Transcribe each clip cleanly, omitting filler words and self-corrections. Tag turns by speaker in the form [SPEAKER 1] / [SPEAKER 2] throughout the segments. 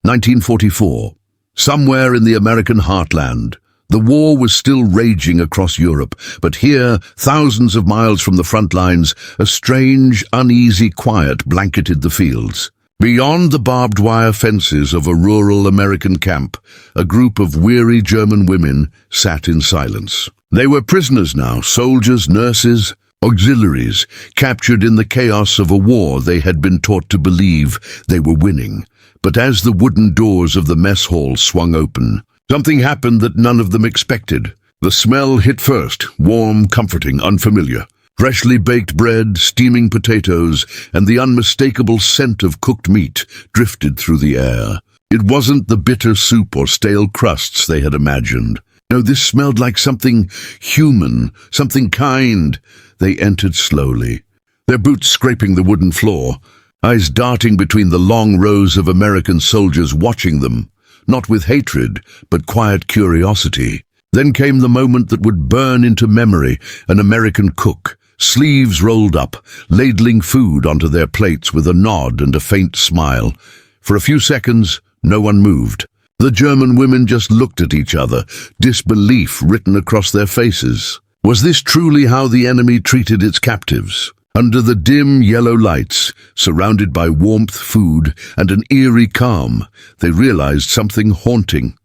[SPEAKER 1] 1944. Somewhere in the American heartland, the war was still raging across Europe, but here, thousands of miles from the front lines, a strange, uneasy quiet blanketed the fields. Beyond the barbed wire fences of a rural American camp, a group of weary German women sat in silence. They were prisoners now, soldiers, nurses, auxiliaries, captured in the chaos of a war they had been taught to believe they were winning. But as the wooden doors of the mess hall swung open, something happened that none of them expected. The smell hit first, warm, comforting, unfamiliar. Freshly baked bread, steaming potatoes, and the unmistakable scent of cooked meat drifted through the air. It wasn't the bitter soup or stale crusts they had imagined. No, this smelled like something human, something kind. They entered slowly, their boots scraping the wooden floor, eyes darting between the long rows of American soldiers watching them, not with hatred, but quiet curiosity. Then came the moment that would burn into memory, an American cook, sleeves rolled up, ladling food onto their plates with a nod and a faint smile. For a few seconds, no one moved. The German women just looked at each other, disbelief written across their faces. Was this truly how the enemy treated its captives? Under the dim yellow lights, surrounded by warmth, food, and an eerie calm, they realized something haunting.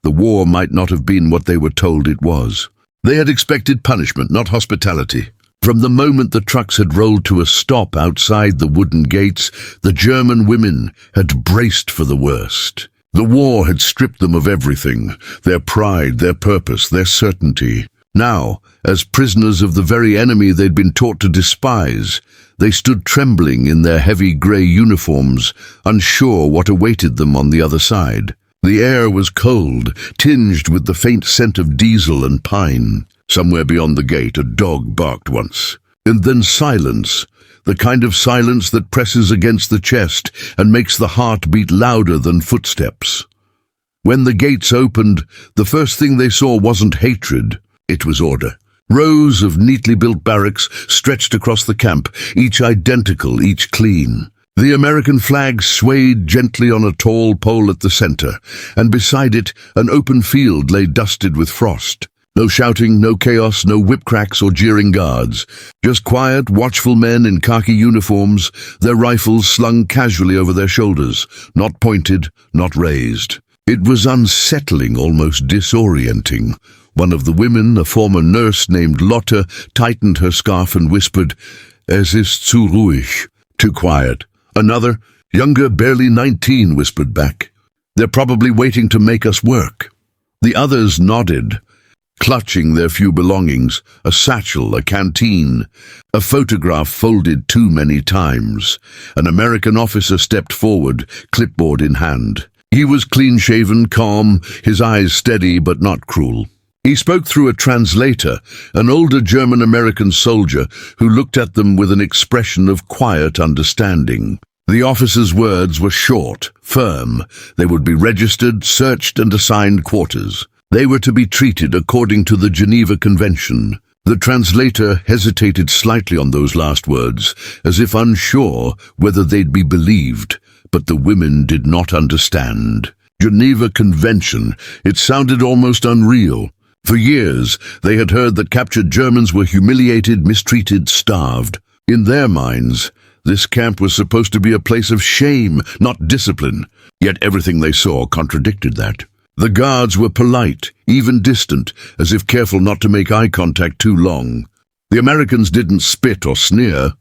[SPEAKER 1] The war might not have been what they were told it was. They had expected punishment, not hospitality. From the moment the trucks had rolled to a stop outside the wooden gates, the German women had braced for the worst. The war had stripped them of everything, their pride, their purpose, their certainty. Now, as prisoners of the very enemy they'd been taught to despise, they stood trembling in their heavy grey uniforms, unsure what awaited them on the other side. The air was cold, tinged with the faint scent of diesel and pine. Somewhere beyond the gate, a dog barked once. And then silence, the kind of silence that presses against the chest and makes the heart beat louder than footsteps. When the gates opened, the first thing they saw wasn't hatred. It was order. Rows of neatly built barracks stretched across the camp, each identical, each clean. The American flag swayed gently on a tall pole at the center, and beside it, an open field lay dusted with frost. No shouting, no chaos, no whip cracks or jeering guards. Just quiet, watchful men in khaki uniforms, their rifles slung casually over their shoulders, not pointed, not raised. It was unsettling, almost disorienting. One of the women, a former nurse named Lotte, tightened her scarf and whispered, "Es ist zu ruhig," too quiet. Another, younger, barely 19, whispered back, "They're probably waiting to make us work." The others nodded, clutching their few belongings, a satchel, a canteen, a photograph folded too many times. An American officer stepped forward, clipboard in hand. He was clean-shaven, calm, his eyes steady but not cruel. He spoke through a translator, an older German-American soldier who looked at them with an expression of quiet understanding. The officer's words were short, firm. They would be registered, searched, and assigned quarters. They were to be treated according to the Geneva Convention. The translator hesitated slightly on those last words, as if unsure whether they'd be believed, but the women did not understand. Geneva Convention, it sounded almost unreal. For years, they had heard that captured Germans were humiliated, mistreated, starved. In their minds, this camp was supposed to be a place of shame, not discipline. Yet everything they saw contradicted that. The guards were polite, even distant, as if careful not to make eye contact too long. The Americans didn't spit or sneer.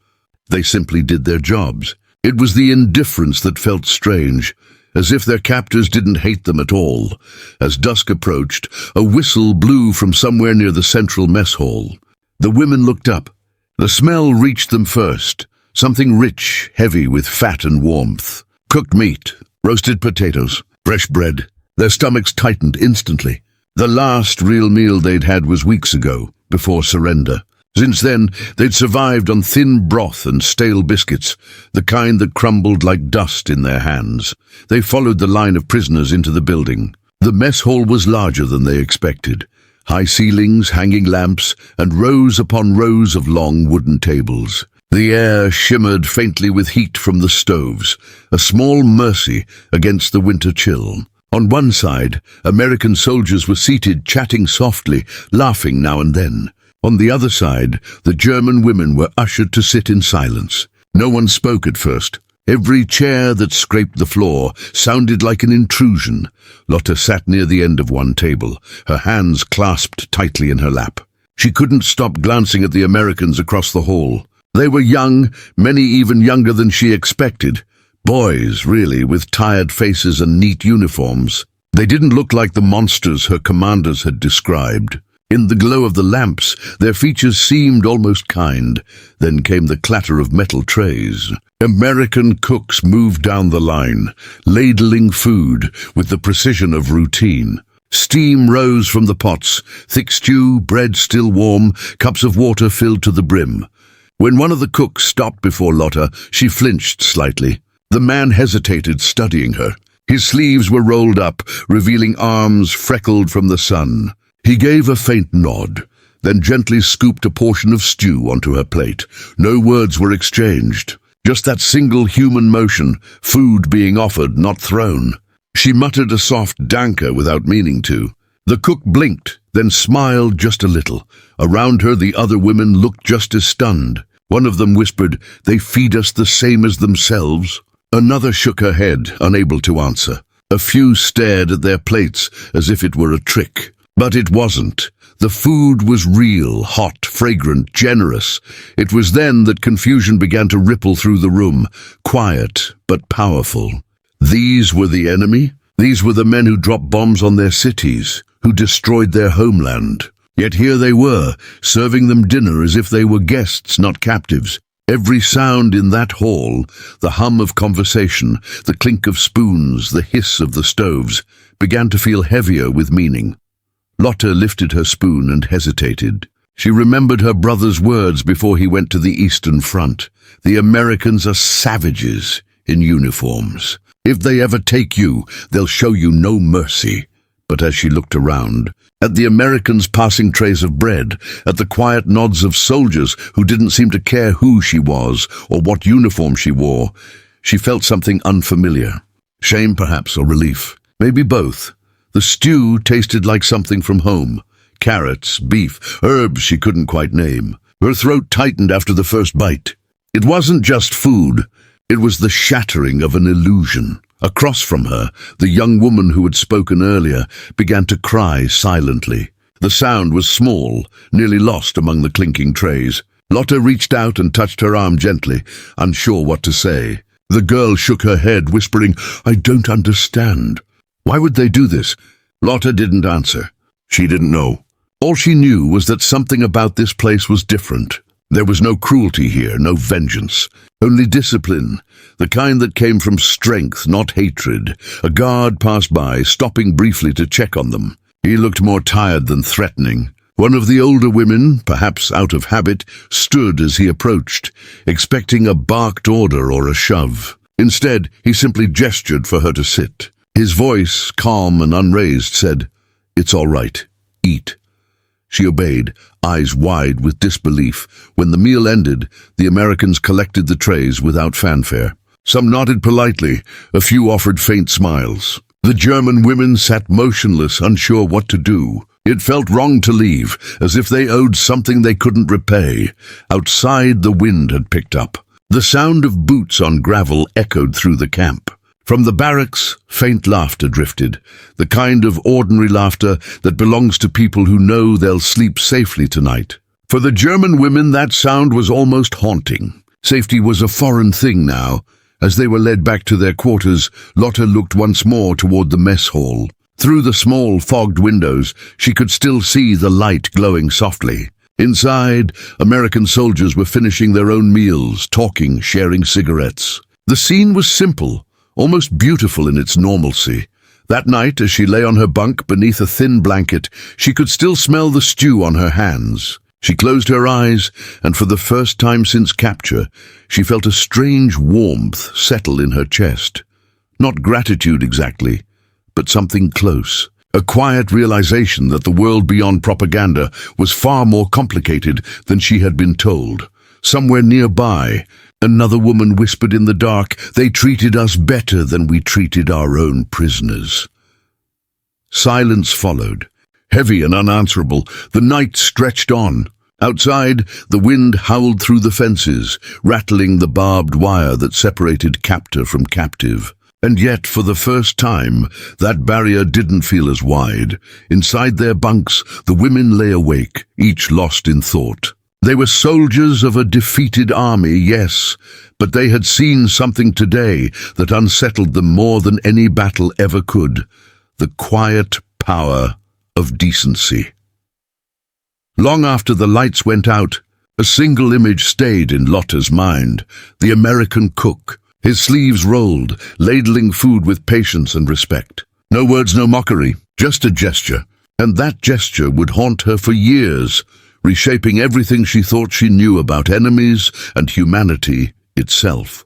[SPEAKER 1] They simply did their jobs. It was the indifference that felt strange, as if their captors didn't hate them at all. As dusk approached, a whistle blew from somewhere near the central mess hall. The women looked up. The smell reached them first, something rich, heavy with fat and warmth. Cooked meat, roasted potatoes, fresh bread. Their stomachs tightened instantly. The last real meal they'd had was weeks ago, before surrender. Since then, they'd survived on thin broth and stale biscuits, the kind that crumbled like dust in their hands. They followed the line of prisoners into the building. The mess hall was larger than they expected. High ceilings, hanging lamps, and rows upon rows of long wooden tables. The air shimmered faintly with heat from the stoves, a small mercy against the winter chill. On one side, American soldiers were seated chatting softly, laughing now and then. On the other side, the German women were ushered to sit in silence. No one spoke at first. Every chair that scraped the floor sounded like an intrusion. Lotta sat near the end of one table, her hands clasped tightly in her lap. She couldn't stop glancing at the Americans across the hall. They were young, many even younger than she expected. Boys, really, with tired faces and neat uniforms. They didn't look like the monsters her commanders had described. In the glow of the lamps, their features seemed almost kind. Then came the clatter of metal trays. American cooks moved down the line, ladling food with the precision of routine. Steam rose from the pots, thick stew, bread still warm, cups of water filled to the brim. When one of the cooks stopped before Lotta, she flinched slightly. The man hesitated, studying her. His sleeves were rolled up, revealing arms freckled from the sun. He gave a faint nod, then gently scooped a portion of stew onto her plate. No words were exchanged. Just that single human motion, food being offered, not thrown. She muttered a soft danka without meaning to. The cook blinked, then smiled just a little. Around her, the other women looked just as stunned. One of them whispered, "They feed us the same as themselves." Another shook her head, unable to answer. A few stared at their plates as if it were a trick. But it wasn't. The food was real, hot, fragrant, generous. It was then that confusion began to ripple through the room, quiet but powerful. These were the enemy? These were the men who dropped bombs on their cities, who destroyed their homeland. Yet here they were, serving them dinner as if they were guests, not captives. Every sound in that hall, the hum of conversation, the clink of spoons, the hiss of the stoves, began to feel heavier with meaning. Lotta lifted her spoon and hesitated. She remembered her brother's words before he went to the Eastern Front. The Americans are savages in uniforms. If they ever take you, they'll show you no mercy. But as she looked around, at the Americans passing trays of bread, at the quiet nods of soldiers who didn't seem to care who she was or what uniform she wore, she felt something unfamiliar. Shame, perhaps, or relief. Maybe both. The stew tasted like something from home. Carrots, beef, herbs she couldn't quite name. Her throat tightened after the first bite. It wasn't just food. It was the shattering of an illusion. Across from her, the young woman who had spoken earlier began to cry silently. The sound was small, nearly lost among the clinking trays. Lotta reached out and touched her arm gently, unsure what to say. The girl shook her head, whispering, "I don't understand." Why would they do this? Lotta didn't answer. She didn't know. All she knew was that something about this place was different. There was no cruelty here, no vengeance. Only discipline, the kind that came from strength, not hatred. A guard passed by, stopping briefly to check on them. He looked more tired than threatening. One of the older women, perhaps out of habit, stood as he approached, expecting a barked order or a shove. Instead, he simply gestured for her to sit. His voice, calm and unraised, said, "It's all right. Eat." She obeyed, eyes wide with disbelief. When the meal ended, the Americans collected the trays without fanfare. Some nodded politely, a few offered faint smiles. The German women sat motionless, unsure what to do. It felt wrong to leave, as if they owed something they couldn't repay. Outside, the wind had picked up. The sound of boots on gravel echoed through the camp. From the barracks, faint laughter drifted, the kind of ordinary laughter that belongs to people who know they'll sleep safely tonight. For the German women, that sound was almost haunting. Safety was a foreign thing now. As they were led back to their quarters, Lotta looked once more toward the mess hall. Through the small, fogged windows, she could still see the light glowing softly. Inside, American soldiers were finishing their own meals, talking, sharing cigarettes. The scene was simple, almost beautiful in its normalcy. That night, as she lay on her bunk beneath a thin blanket, she could still smell the stew on her hands. She closed her eyes, and for the first time since capture, she felt a strange warmth settle in her chest. Not gratitude exactly, but something close. A quiet realization that the world beyond propaganda was far more complicated than she had been told. Somewhere nearby, another woman whispered in the dark, "They treated us better than we treated our own prisoners." Silence followed, heavy and unanswerable. The night stretched on. Outside, the wind howled through the fences, rattling the barbed wire that separated captor from captive. And yet, for the first time, that barrier didn't feel as wide. Inside their bunks, the women lay awake, each lost in thought. They were soldiers of a defeated army, yes, but they had seen something today that unsettled them more than any battle ever could: the quiet power of decency. Long after the lights went out, a single image stayed in Lotta's mind: the American cook, his sleeves rolled, ladling food with patience and respect. No words, no mockery, just a gesture. And that gesture would haunt her for years, reshaping everything she thought she knew about enemies and humanity itself.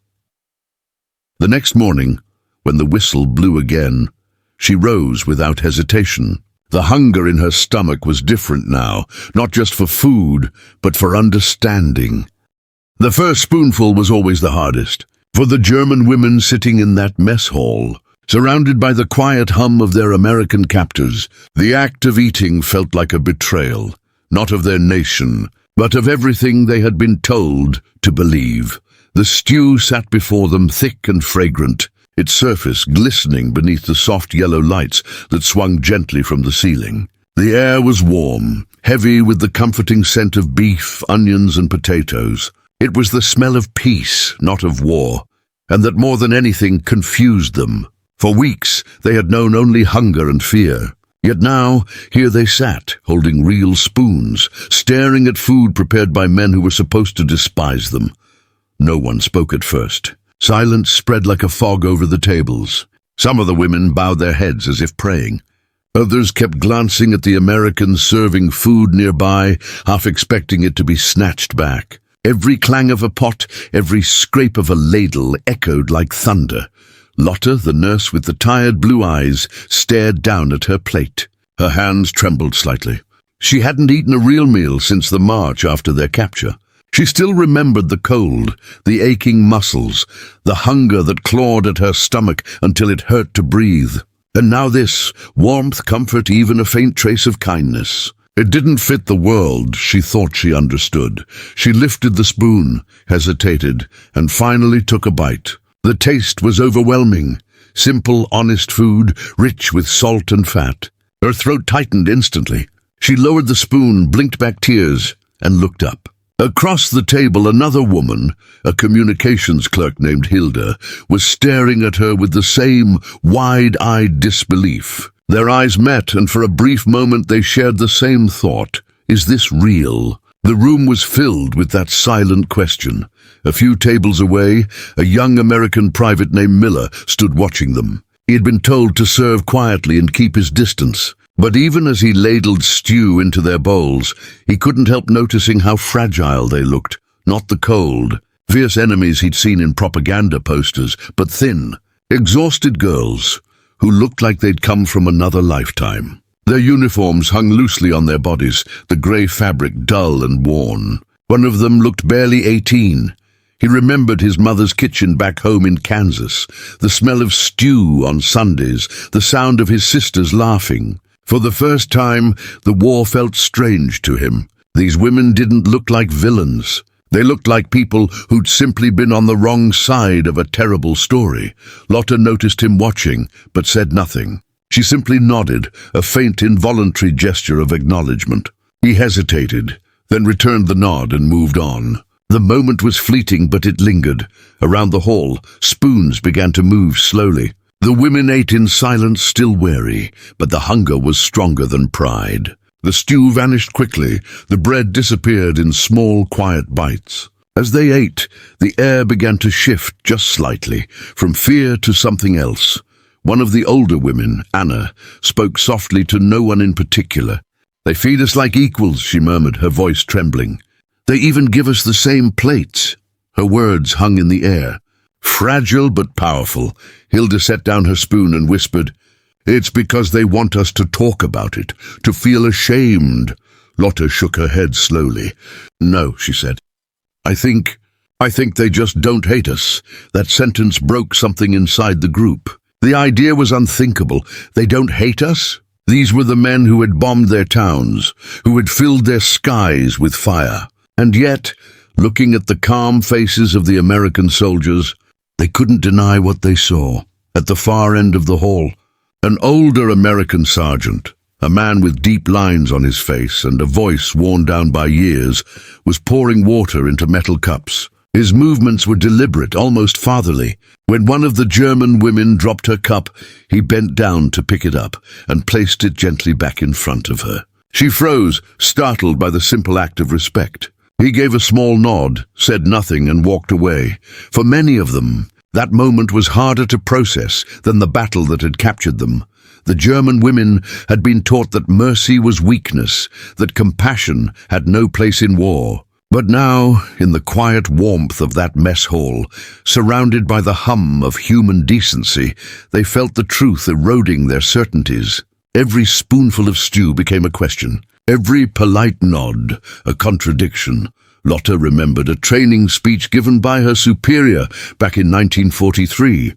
[SPEAKER 1] The next morning, when the whistle blew again, she rose without hesitation. The hunger in her stomach was different now, not just for food, but for understanding. The first spoonful was always the hardest. For the German women sitting in that mess hall, surrounded by the quiet hum of their American captors, the act of eating felt like a betrayal, not of their nation, but of everything they had been told to believe. The stew sat before them thick and fragrant, its surface glistening beneath the soft yellow lights that swung gently from the ceiling. The air was warm, heavy with the comforting scent of beef, onions, and potatoes. It was the smell of peace, not of war, and that more than anything confused them. For weeks they had known only hunger and fear. Yet now, here they sat, holding real spoons, staring at food prepared by men who were supposed to despise them. No one spoke at first. Silence spread like a fog over the tables. Some of the women bowed their heads as if praying. Others kept glancing at the Americans serving food nearby, half expecting it to be snatched back. Every clang of a pot, every scrape of a ladle echoed like thunder. Lotta, the nurse with the tired blue eyes, stared down at her plate. Her hands trembled slightly. She hadn't eaten a real meal since the march after their capture. She still remembered the cold, the aching muscles, the hunger that clawed at her stomach until it hurt to breathe. And now this, warmth, comfort, even a faint trace of kindness. It didn't fit the world she thought she understood. She lifted the spoon, hesitated, and finally took a bite. The taste was overwhelming. Simple, honest food, rich with salt and fat. Her throat tightened instantly. She lowered the spoon, blinked back tears, and looked up. Across the table, another woman, a communications clerk named Hilda, was staring at her with the same wide-eyed disbelief. Their eyes met, and for a brief moment they shared the same thought. Is this real? The room was filled with that silent question. A few tables away, a young American private named Miller stood watching them. He had been told to serve quietly and keep his distance. But even as he ladled stew into their bowls, he couldn't help noticing how fragile they looked. Not the cold, fierce enemies he'd seen in propaganda posters, but thin, exhausted girls who looked like they'd come from another lifetime. Their uniforms hung loosely on their bodies, the grey fabric dull and worn. One of them looked barely 18. He remembered his mother's kitchen back home in Kansas, the smell of stew on Sundays, the sound of his sisters laughing. For the first time, the war felt strange to him. These women didn't look like villains. They looked like people who'd simply been on the wrong side of a terrible story. Lotta noticed him watching, but said nothing. She simply nodded, a faint, involuntary gesture of acknowledgement. He hesitated, then returned the nod and moved on. The moment was fleeting, but it lingered. Around the hall, spoons began to move slowly. The women ate in silence, still wary, but the hunger was stronger than pride. The stew vanished quickly. The bread disappeared in small, quiet bites. As they ate, the air began to shift just slightly, from fear to something else. One of the older women, Anna, spoke softly to no one in particular. "They feed us like equals," she murmured, her voice trembling. "They even give us the same plates." Her words hung in the air. Fragile but powerful, Hilda set down her spoon and whispered, "It's because they want us to talk about it, to feel ashamed." Lotta shook her head slowly. "No," she said. I think they just don't hate us." That sentence broke something inside the group. The idea was unthinkable. They don't hate us? These were the men who had bombed their towns, who had filled their skies with fire. And yet, looking at the calm faces of the American soldiers, they couldn't deny what they saw. At the far end of the hall, an older American sergeant, a man with deep lines on his face and a voice worn down by years, was pouring water into metal cups. His movements were deliberate, almost fatherly. When one of the German women dropped her cup, he bent down to pick it up and placed it gently back in front of her. She froze, startled by the simple act of respect. He gave a small nod, said nothing, and walked away. For many of them, that moment was harder to process than the battle that had captured them. The German women had been taught that mercy was weakness, that compassion had no place in war. But now, in the quiet warmth of that mess hall, surrounded by the hum of human decency, they felt the truth eroding their certainties. Every spoonful of stew became a question. Every polite nod, a contradiction. Lotta remembered a training speech given by her superior back in 1943.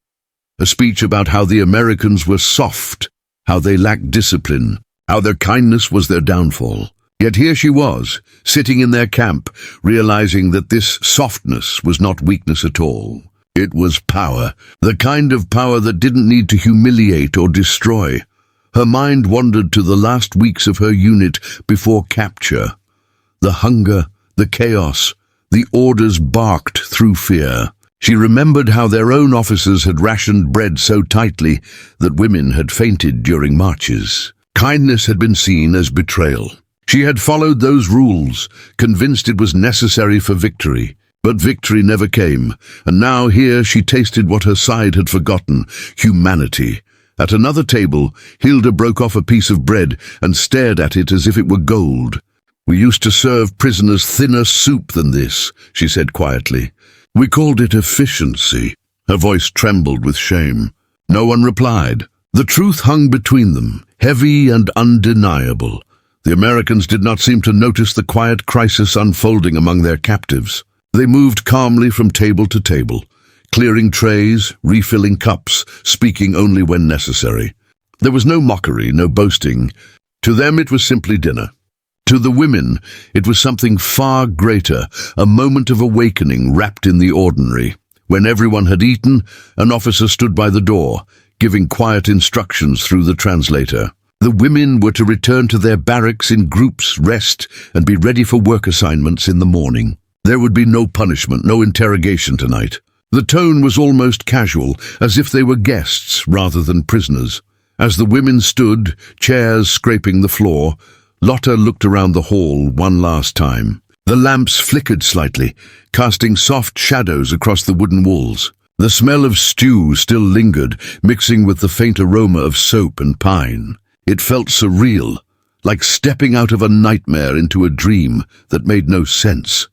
[SPEAKER 1] A speech about how the Americans were soft, how they lacked discipline, how their kindness was their downfall. Yet here she was, sitting in their camp, realizing that this softness was not weakness at all. It was power, the kind of power that didn't need to humiliate or destroy. Her mind wandered to the last weeks of her unit before capture. The hunger, the chaos, the orders barked through fear. She remembered how their own officers had rationed bread so tightly that women had fainted during marches. Kindness had been seen as betrayal. She had followed those rules, convinced it was necessary for victory. But victory never came, and now here she tasted what her side had forgotten, humanity. At another table, Hilda broke off a piece of bread and stared at it as if it were gold. "We used to serve prisoners thinner soup than this," she said quietly. "We called it efficiency." Her voice trembled with shame. No one replied. The truth hung between them, heavy and undeniable. The Americans did not seem to notice the quiet crisis unfolding among their captives. They moved calmly from table to table, clearing trays, refilling cups, speaking only when necessary. There was no mockery, no boasting. To them it was simply dinner. To the women, it was something far greater, a moment of awakening wrapped in the ordinary. When everyone had eaten, an officer stood by the door, giving quiet instructions through the translator. The women were to return to their barracks in groups, rest, and be ready for work assignments in the morning. There would be no punishment, no interrogation tonight. The tone was almost casual, as if they were guests rather than prisoners. As the women stood, chairs scraping the floor, Lotta looked around the hall one last time. The lamps flickered slightly, casting soft shadows across the wooden walls. The smell of stew still lingered, mixing with the faint aroma of soap and pine. It felt surreal, like stepping out of a nightmare into a dream that made no sense.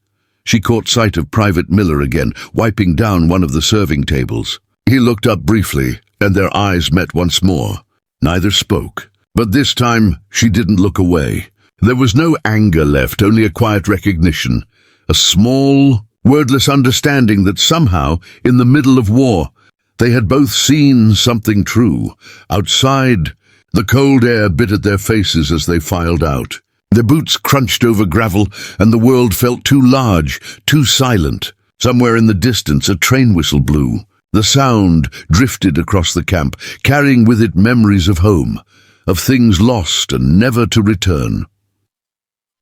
[SPEAKER 1] She caught sight of Private Miller again, wiping down one of the serving tables. He looked up briefly, and their eyes met once more. Neither spoke, but this time she didn't look away. There was no anger left, only a quiet recognition, a small, wordless understanding that somehow, in the middle of war, they had both seen something true. Outside, the cold air bit at their faces as they filed out. Their boots crunched over gravel, and the world felt too large, too silent. Somewhere in the distance, a train whistle blew. The sound drifted across the camp, carrying with it memories of home, of things lost and never to return.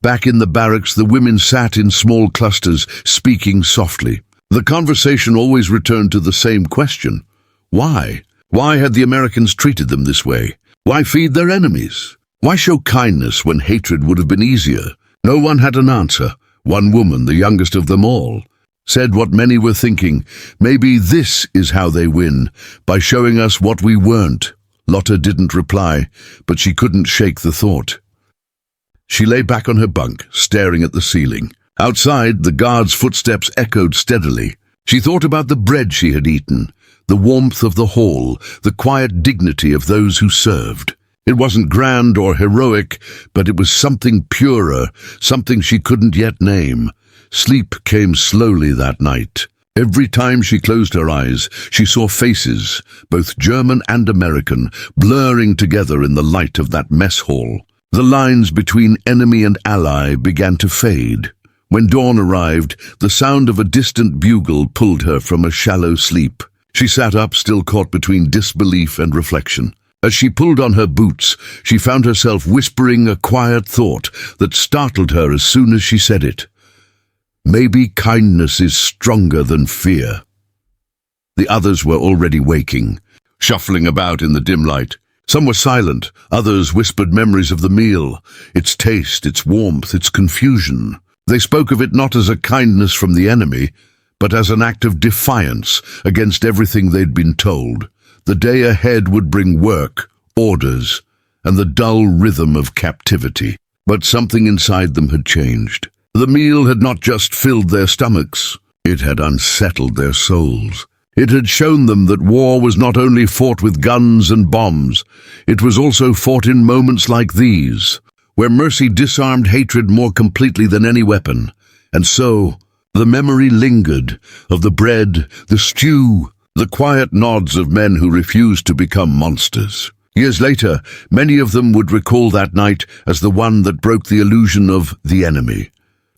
[SPEAKER 1] Back in the barracks, the women sat in small clusters, speaking softly. The conversation always returned to the same question. Why? Why had the Americans treated them this way? Why feed their enemies? Why show kindness when hatred would have been easier? No one had an answer. One woman, the youngest of them all, said what many were thinking. Maybe this is how they win, by showing us what we weren't. Lotta didn't reply, but she couldn't shake the thought. She lay back on her bunk, staring at the ceiling. Outside, the guard's footsteps echoed steadily. She thought about the bread she had eaten, the warmth of the hall, the quiet dignity of those who served. It wasn't grand or heroic, but it was something purer, something she couldn't yet name, Sleep came slowly that night. Every time she closed her eyes, she saw faces, both German and American, blurring together in the light of that mess hall. The lines between enemy and ally began to fade. When dawn arrived, the sound of a distant bugle pulled her from a shallow sleep. She sat up, still caught between disbelief and reflection. As she pulled on her boots, she found herself whispering a quiet thought that startled her as soon as she said it. Maybe kindness is stronger than fear. The others were already waking, shuffling about in the dim light. Some were silent, others whispered memories of the meal, its taste, its warmth, its confusion. They spoke of it not as a kindness from the enemy, but as an act of defiance against everything they'd been told. The day ahead would bring work, orders, and the dull rhythm of captivity. But something inside them had changed. The meal had not just filled their stomachs, it had unsettled their souls. It had shown them that war was not only fought with guns and bombs, it was also fought in moments like these, where mercy disarmed hatred more completely than any weapon. And so, the memory lingered of the bread, the stew, the quiet nods of men who refused to become monsters. Years later, many of them would recall that night as the one that broke the illusion of the enemy.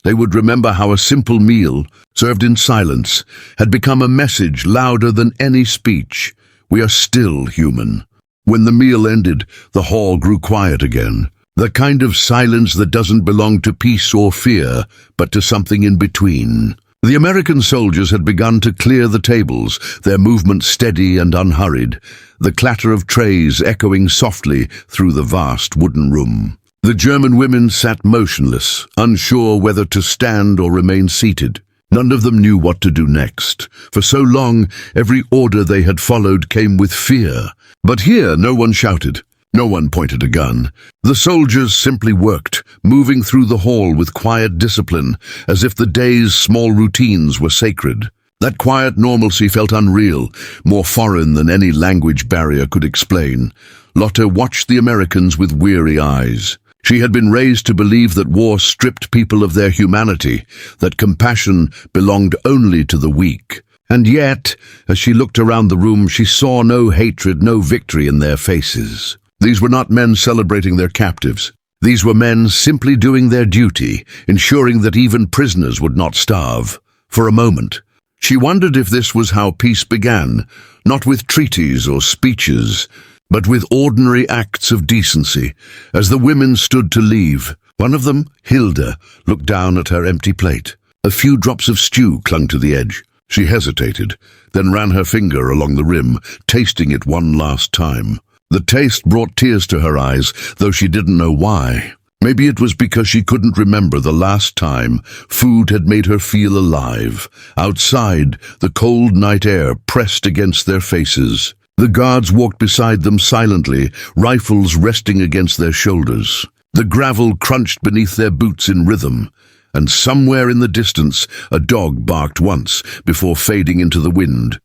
[SPEAKER 1] They would remember how a simple meal, served in silence, had become a message louder than any speech. We are still human. When the meal ended, the hall grew quiet again. The kind of silence that doesn't belong to peace or fear, but to something in between. The American soldiers had begun to clear the tables, their movement steady and unhurried, the clatter of trays echoing softly through the vast wooden room. The German women sat motionless, unsure whether to stand or remain seated. None of them knew what to do next. For so long, every order they had followed came with fear. But here no one shouted. No one pointed a gun. The soldiers simply worked, moving through the hall with quiet discipline, as if the day's small routines were sacred. That quiet normalcy felt unreal, more foreign than any language barrier could explain. Lotte watched the Americans with weary eyes. She had been raised to believe that war stripped people of their humanity, that compassion belonged only to the weak. And yet, as she looked around the room, she saw no hatred, no victory in their faces. These were not men celebrating their captives. These were men simply doing their duty, ensuring that even prisoners would not starve. For a moment, she wondered if this was how peace began, not with treaties or speeches, but with ordinary acts of decency. As the women stood to leave, one of them, Hilda, looked down at her empty plate. A few drops of stew clung to the edge. She hesitated, then ran her finger along the rim, tasting it one last time. The taste brought tears to her eyes, though she didn't know why. Maybe it was because she couldn't remember the last time food had made her feel alive. Outside, the cold night air pressed against their faces. The guards walked beside them silently, rifles resting against their shoulders. The gravel crunched beneath their boots in rhythm, and somewhere in the distance a dog barked once before fading into the wind.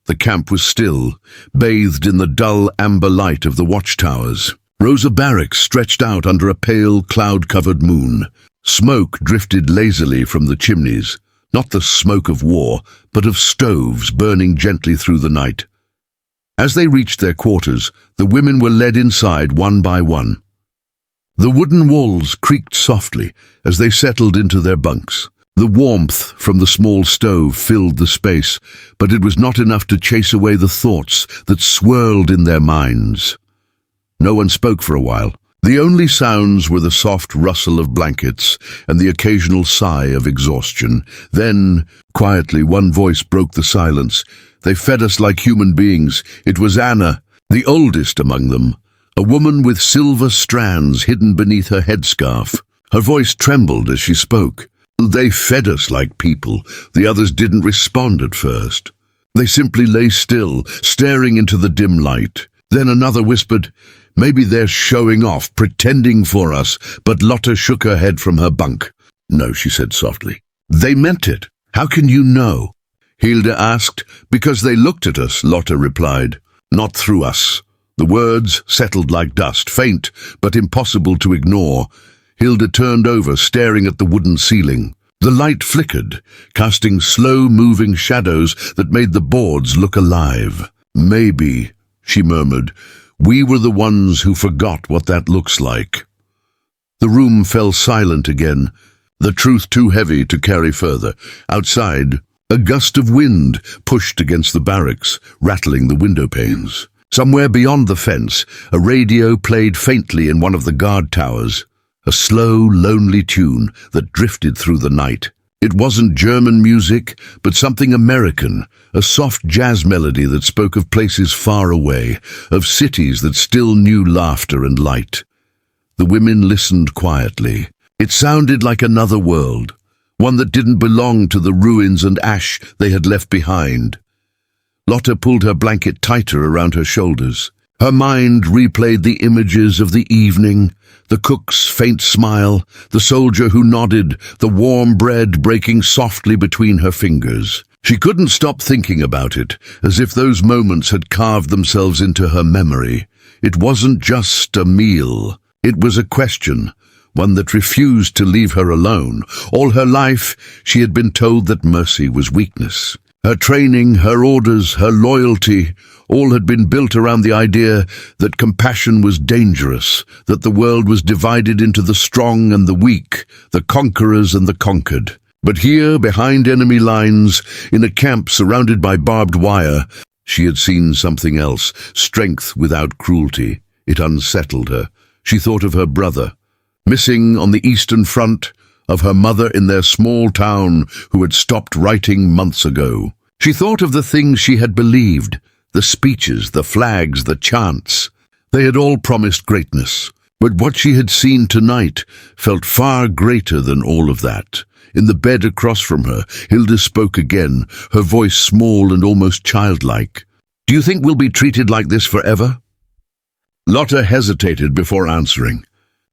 [SPEAKER 1] The camp was still, bathed in the dull amber light of the watchtowers. Rosa Barracks stretched out under a pale, cloud-covered moon. Smoke drifted lazily from the chimneys, not the smoke of war, but of stoves burning gently through the night. As they reached their quarters, the women were led inside one by one. The wooden walls creaked softly as they settled into their bunks. The warmth from the small stove filled the space, but it was not enough to chase away the thoughts that swirled in their minds. No one spoke for a while. The only sounds were the soft rustle of blankets and the occasional sigh of exhaustion. Then, quietly, one voice broke the silence. They fed us like human beings. It was Anna, the oldest among them, a woman with silver strands hidden beneath her headscarf. Her voice trembled as she spoke. They fed us like people. The others didn't respond at first. They simply lay still, staring into the dim light. Then another whispered, "Maybe they're showing off, pretending for us," but Lotte shook her head from her bunk. "No," she said softly. "They meant it. How can you know?" Hilda asked. "Because they looked at us," Lotte replied. "Not through us." The words settled like dust, faint but impossible to ignore. Hilda turned over, staring at the wooden ceiling. The light flickered, casting slow-moving shadows that made the boards look alive. "Maybe," she murmured, "we were the ones who forgot what that looks like." The room fell silent again, the truth too heavy to carry further. Outside, a gust of wind pushed against the barracks, rattling the window panes. Somewhere beyond the fence, a radio played faintly in one of the guard towers, a slow, lonely tune that drifted through the night. It wasn't German music, but something American, a soft jazz melody that spoke of places far away, of cities that still knew laughter and light. The women listened quietly. It sounded like another world, one that didn't belong to the ruins and ash they had left behind. Lotta pulled her blanket tighter around her shoulders. Her mind replayed the images of the evening, the cook's faint smile, the soldier who nodded, the warm bread breaking softly between her fingers. She couldn't stop thinking about it, as if those moments had carved themselves into her memory. It wasn't just a meal. It was a question, one that refused to leave her alone. All her life, she had been told that mercy was weakness. Her training, her orders, her loyalty, all had been built around the idea that compassion was dangerous, that the world was divided into the strong and the weak, the conquerors and the conquered. But here, behind enemy lines, in a camp surrounded by barbed wire, she had seen something else, strength without cruelty. It unsettled her. She thought of her brother, missing on the Eastern Front, of her mother in their small town who had stopped writing months ago. She thought of the things she had believed, the speeches, the flags, the chants. They had all promised greatness, but what she had seen tonight felt far greater than all of that. In the bed across from her, Hilda spoke again, her voice small and almost childlike. "Do you think we'll be treated like this forever?" Lotta hesitated before answering.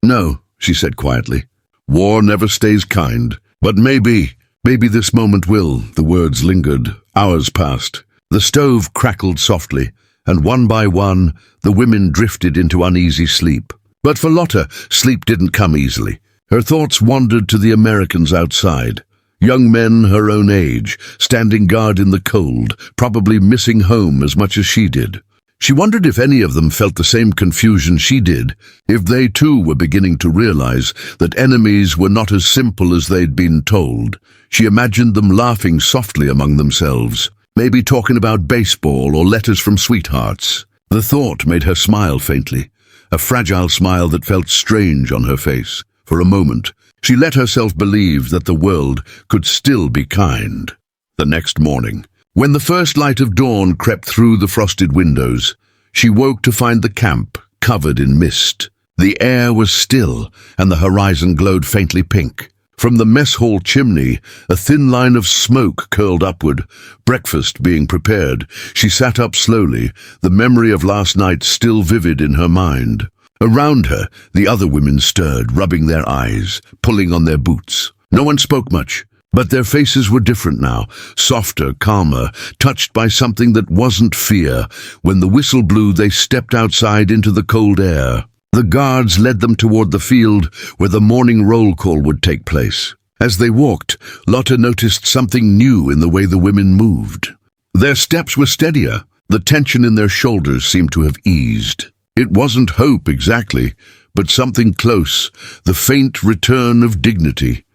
[SPEAKER 1] "No," she said quietly. "War never stays kind. But maybe this moment will." The words lingered. Hours passed. The stove crackled softly, and one by one, the women drifted into uneasy sleep. But for Lotta, sleep didn't come easily. Her thoughts wandered to the Americans outside. Young men her own age, standing guard in the cold, probably missing home as much as she did. She wondered if any of them felt the same confusion she did, if they too were beginning to realize that enemies were not as simple as they'd been told. She imagined them laughing softly among themselves, maybe talking about baseball or letters from sweethearts. The thought made her smile faintly, a fragile smile that felt strange on her face. For a moment, she let herself believe that the world could still be kind. The next morning, when the first light of dawn crept through the frosted windows, she woke to find the camp covered in mist. The air was still, and the horizon glowed faintly pink. From the mess hall chimney, a thin line of smoke curled upward, breakfast being prepared. She sat up slowly, the memory of last night still vivid in her mind. Around her, the other women stirred, rubbing their eyes, pulling on their boots. No one spoke much, but their faces were different now, softer, calmer, touched by something that wasn't fear. When the whistle blew, they stepped outside into the cold air. The guards led them toward the field where the morning roll call would take place. As they walked, Lotta noticed something new in the way the women moved. Their steps were steadier. The tension in their shoulders seemed to have eased. It wasn't hope exactly, but something close, the faint return of dignity.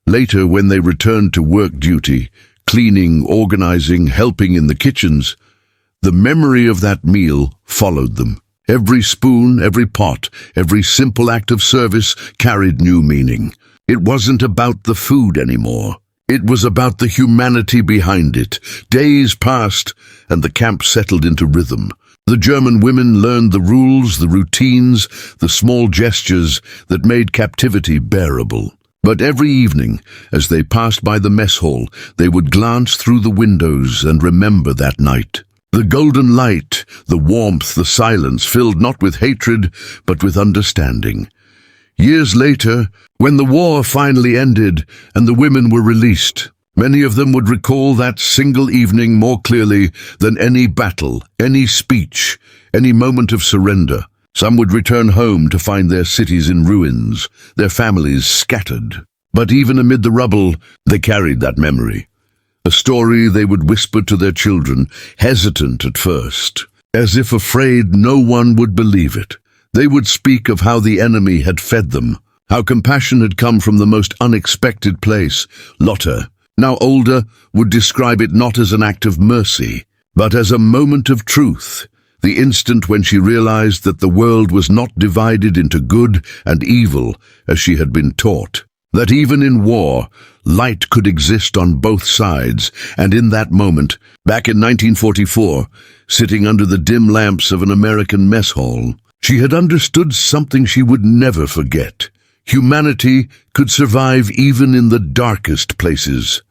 [SPEAKER 1] Later, when they returned to work duty, cleaning, organizing, helping in the kitchens, the memory of that meal followed them. Every spoon, every pot, every simple act of service carried new meaning. It wasn't about the food anymore. It was about the humanity behind it. Days passed, and the camp settled into rhythm. The German women learned the rules, the routines, the small gestures that made captivity bearable. But every evening, as they passed by the mess hall, they would glance through the windows and remember that night. The golden light, the warmth, the silence, filled not with hatred, but with understanding. Years later, when the war finally ended and the women were released, many of them would recall that single evening more clearly than any battle, any speech, any moment of surrender. Some would return home to find their cities in ruins, their families scattered. But even amid the rubble, they carried that memory. A story they would whisper to their children, hesitant at first, as if afraid no one would believe it. They would speak of how the enemy had fed them, how compassion had come from the most unexpected place. Lotta, now older, would describe it not as an act of mercy, but as a moment of truth, the instant when she realized that the world was not divided into good and evil as she had been taught, that even in war, light could exist on both sides, and in that moment, back in 1944, sitting under the dim lamps of an American mess hall, she had understood something she would never forget. Humanity could survive even in the darkest places.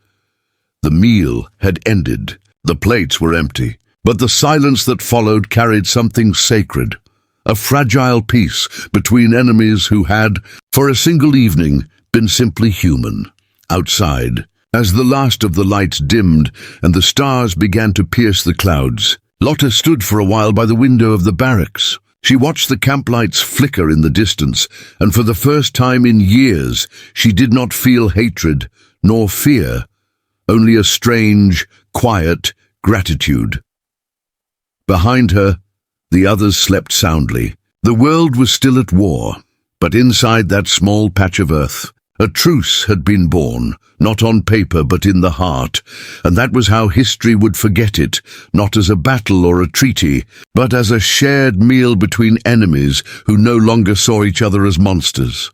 [SPEAKER 1] The meal had ended. The plates were empty, but the silence that followed carried something sacred, a fragile peace between enemies who had, for a single evening, been simply human. Outside, as the last of the lights dimmed and the stars began to pierce the clouds, Lotta stood for a while by the window of the barracks. She watched the camp lights flicker in the distance, and for the first time in years, she did not feel hatred nor fear, only a strange, quiet gratitude. Behind her, the others slept soundly. The world was still at war, but inside that small patch of earth, a truce had been born, not on paper but in the heart, and that was how history would forget it, not as a battle or a treaty, but as a shared meal between enemies who no longer saw each other as monsters.